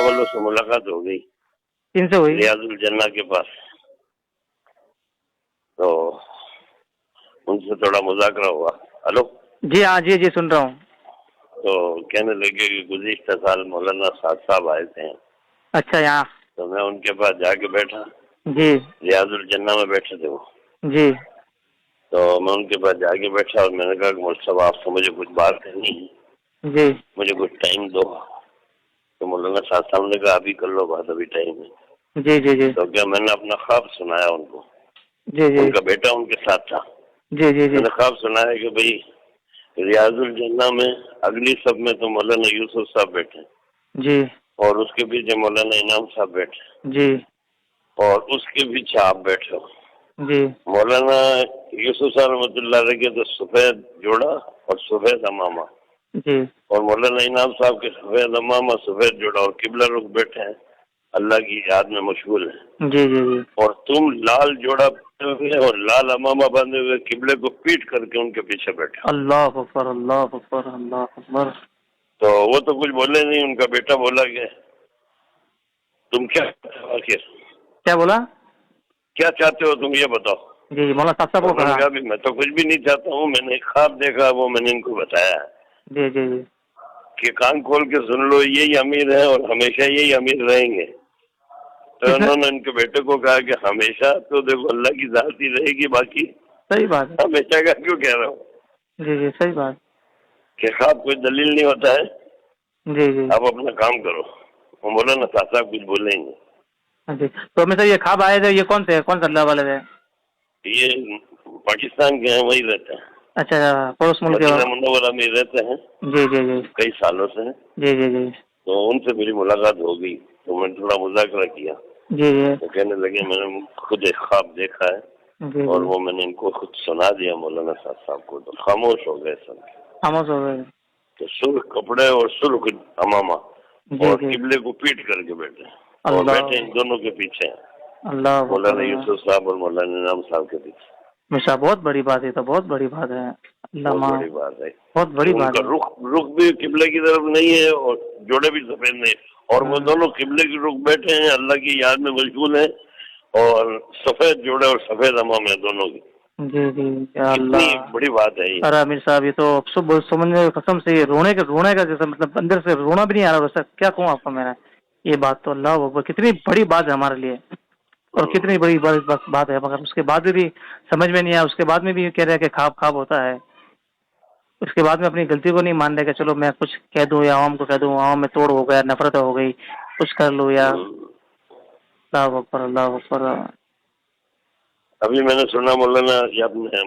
والوں سے ملاقات ہو گئی, کن سے ہوئی؟ ریاض الجنہ کے پاس. تو ان سے تھوڑا مذاکرہ ہوا. ہلو جی ہاں جی جی سن رہا ہوں. تو کہنے لگے کہ گزشتہ سال مولانا سعد صاحب آئے تھے. اچھا یہاں؟ تو میں ان کے پاس جا کے بیٹھا. جی ریاض الجنہ میں بیٹھے تھے وہ. جی تو میں ان کے پاس جا کے بیٹھا اور میں نے کہا کہ مولوی صاحب آپ سے مجھے کچھ بات کرنی ہے, جی مجھے کچھ ٹائم دو. تو مولانا صاحب صاحب نے کہا ابھی کر لو بات, ابھی ٹائم ہے. جی جی جی تو کیا میں نے اپنا خواب سنایا ان کو. جی جی ان کا بیٹا ان کے ساتھ تھا. جی جی میں جی نے خواب سنایا کہ بھئی ریاض الجنہ میں اگلی صف میں تو مولانا یوسف صاحب بیٹھے جی اور اس کے پیچھے مولانا انعام صاحب بیٹھے جی اور اس کے پیچھے آپ بیٹھے ہو. جی مولانا یوسف صاحب رحمۃ اللہ علیہ کے تو سفید جوڑا اور سفید امامہ, جی اور مولانا انعام صاحب کے سفید امامہ سفید جوڑا اور قبلہ رخ بیٹھے ہیں, اللہ کی یاد میں مشغول ہیں. جی جی جی اور تم لال جوڑا باندھے ہوئے اور لال امامہ باندھے ہوئے قبلے کو پیٹ کر کے ان کے پیچھے بیٹھے ہو. اللہ اکبر اللہ اکبر اللہ اکبر. تو وہ تو کچھ بولے نہیں. ان کا بیٹا بولا کہ تم کیا آخر کیا بولا؟ کیا چاہتے ہو تم یہ بتاؤ. جی مولانا صاحب صاحب تو کو میں نے کہا. کہا بھی میں تو کچھ بھی نہیں چاہتا ہوں, میں نے ایک خواب دیکھا, وہ میں نے ان کو بتایا ہے جی جی جی کہ کان کھول کے سن لو, یہی امیر ہیں اور ہمیشہ یہی امیر رہیں گے. تو کس نے؟ انہوں نے ان کے بیٹے کو کہا کہ ہمیشہ تو دیکھو اللہ کی ذات ہی رہے گی, باقی صحیح بات ہے. ہمیشہ کا کیوں کہہ رہا ہوں جی جی صحیح بات. کہ خواب کوئی دلیل نہیں ہوتا ہے. جی جی آپ اپنا کام کرو. وہ مولانا صاحب کچھ بولیں گے. جی تو ہمیں سر یہ خواب آئے تھے, یہ کون سے کون سے اللہ والے تھے؟ یہ پاکستان کے ہیں, وہی رہتے ہیں, اچھا پڑوس ملک کے. مدینہ منورہ میں رہتے ہیں جی جی جی کئی سالوں سے. جی جی جی تو ان سے میری ملاقات ہو گئی تو میں نے تھوڑا مذاکرہ کیا. جی جی تو کہنے لگے میں نے خود ایک خواب دیکھا ہے جی اور جی وہ میں نے ان کو خود سنا دیا مولانا صاحب کو. تو خاموش ہو گئے سب. خاموش ہو گئے. تو سرخ کپڑے اور سرخ امامہ جی اور جی قبلے کو پیٹ کر کے بیٹھے اور اللہ بیٹھے ان دونوں کے پیچھے ہیں, اللہ مولانا یوسف صاحب اور مولانا انعام صاحب کے پیچھے. ماشاء بہت بڑی بات ہے, تو بہت بڑی بات ہے. اللہ بہت ماں بڑی بات ہے بہت کہ بڑی ان بات کا ہے. رخ بھی قبلے کی طرف نہیں ہے اور جوڑے بھی سفید نہیں, اور وہ دونوں قبلے کی رخ بیٹھے ہیں, اللہ کی یاد میں مشغول ہیں, اور سفید جوڑے اور سفید امام ہیں دونوں کی. جی جی یا کتنی اللہ. بڑی بات ہے یہ. ارے امیر صاحب یہ تو سب سمجھنے قسم سے یہ رونے کا جیسے مطلب اندر سے رونا بھی نہیں آ رہا. ویسا کیا کہوں آپ کو میں, یہ بات تو اللہ اکبر کتنی بڑی بات ہے ہمارے لیے, اور کتنی بڑی بات ہے. مگر اس کے بعد بھی سمجھ میں نہیں آیا. اس کے بعد میں بھی کہہ رہے کہ خواب خواب ہوتا ہے. اس کے بعد میں اپنی غلطی کو نہیں مان رہے کہ چلو میں کچھ کہہ دوں یا عوام کو کہہ دوں, عوام میں توڑ ہو گیا, نفرت ہو گئی, کچھ کر لوں یا. اللہ اکبر اللہ اکبر. ابھی میں نے سنا مولانا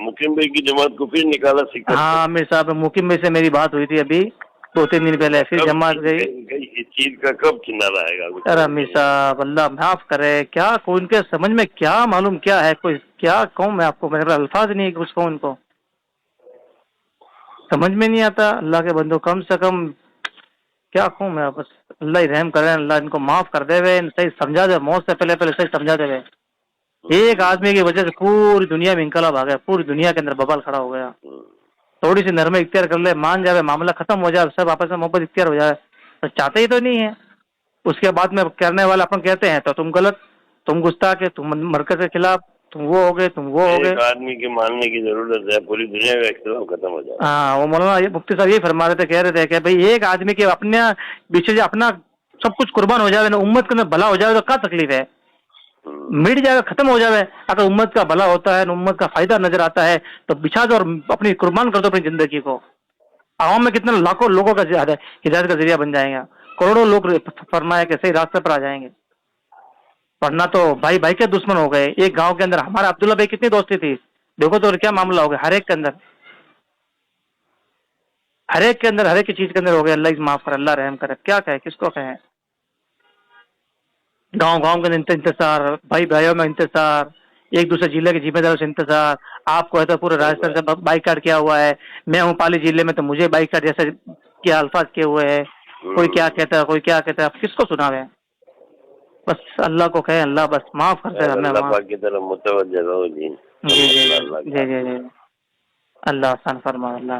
مقیم بھائی کی جماعت کو پھر نکالا سکر سے. ہاں امیر صاحب مقیم بھائی سے میری بات ہوئی تھی ابھی 2-3 دن پہلے, پھر کب جماعت گئی. اس چیز کا کب کنارہ آئے گا؟ ارے امیر صاحب اللہ معاف کرے, کیا کوئی ان کے سمجھ میں کیا معلوم کیا ہے, کوئی کیا کہوں میں آپ کو, میرے الفاظ نہیں ہے کہ کچھ کہوں. ان کو سمجھ میں نہیں آتا. اللہ کے بندو کم سے کم کیا کہوں میں, بس اللہ ہی رحم کرے, اللہ ان کو معاف کر دے ہوئے, صحیح سمجھا دے, موت سے پہلے صحیح سمجھا دے ہوئے. ایک آدمی کی وجہ سے پوری دنیا میں انقلاب آ گیا, پوری دنیا کے اندر ببال کھڑا ہو گیا. تھوڑی سی نرمی اختیار کر لے, مان جائے, معاملہ ختم ہو جائے, سب آپس میں محبت اختیار ہو جائے. تو چاہتے ہی تو نہیں ہے. اس کے بعد میں کرنے والے اپن کہتے ہیں تو تم غلط, تم گستاخ ہے, تم مرکز کے خلاف, تم وہ ہو گئے, تم وہ ہو گئے. ایک آدمی کے ماننے کی ضرورت ہے, پوری دنیا کا اختلاف ختم ہو جائے. ہاں وہ مولانا مفتی صاحب یہی فرما رہے تھے, کہہ رہے تھے کہ بھائی ایک آدمی کے اپنے پیچھے سے اپنا سب کچھ قربان ہو جائے, امت کے اندر بھلا ہو جائے تو کیا تکلیف ہے؟ مٹ جائے گا, ختم ہو جائے. اگر امت کا بھلا ہوتا ہے, امت کا فائدہ نظر آتا ہے تو بچھا دو اور اپنی قربان کر دو اپنی زندگی کو. عوام میں کتنے لاکھوں لوگوں کا ہدایت کا ذریعہ بن جائیں گا, کروڑوں لوگ فرمایا کہ صحیح راستے پر آ جائیں گے. ورنہ تو بھائی بھائی کے دشمن ہو گئے. ایک گاؤں کے اندر ہمارا عبداللہ بھائی کتنی دوستی تھی, دیکھو تو کیا معاملہ ہو گیا. ہر ایک کے اندر, ہر ایک کے اندر, ہر ایک کی چیز کے اندر ہو گیا. اللہ معاف کرے, اللہ رحم کرے. کیا کہے, کس کو کہیں. گاؤں گاؤں کے اندر انتصار, بھائی بھائیوں میں انتصار, ایک دوسرے ضلع کے ذمہ داروں سے انتصار. آپ کو ہے تو پورے راجستھان سے بائیکاٹ کیا ہوا ہے. میں ہوں پالی ضلع میں تو مجھے بائیکاٹ جیسے کیا الفاظ کیے ہوئے ہیں. کوئی کیا کہتا ہے, کوئی کیا کہتا ہے. آپ کس کو سناویں. بس اللہ کو کہیں, اللہ بس معاف کر دے ہمیں. اللہ پاک کی طرف متوجہ رہو جی. جی جی جی جی جی اللہ آسان فرما, اللہ.